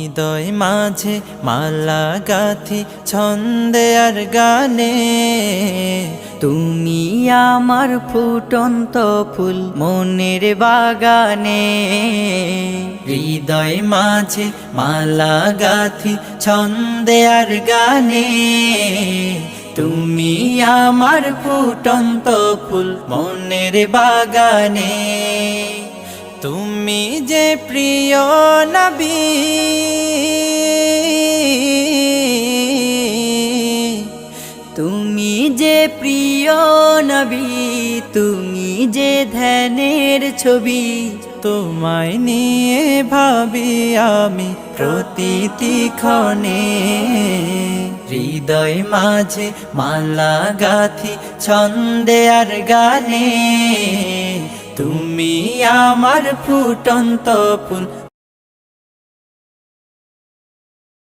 হৃদয় মাঝে মালা গাথি ছন্দে আর গানে, তুমি আমার ফুটন্ত ফুল মনের বাগানে। হৃদয় মাঝে মালা গাথি ছন্দে আর গানে, তুমি আমার ফুটন্ত ফুল মনের বাগানে। তুমি যে প্রিয় নবী, তুমি যে প্রিয় নবী, তুমি যে ধ্যানের ছবি। তোমায় নিয়ে ভাবি আমি প্রতিটি ক্ষণে। হৃদয় মাঝে মালা গাথি ছন্দে আর গানে, তুমি আমার ফুটন্ত ফুল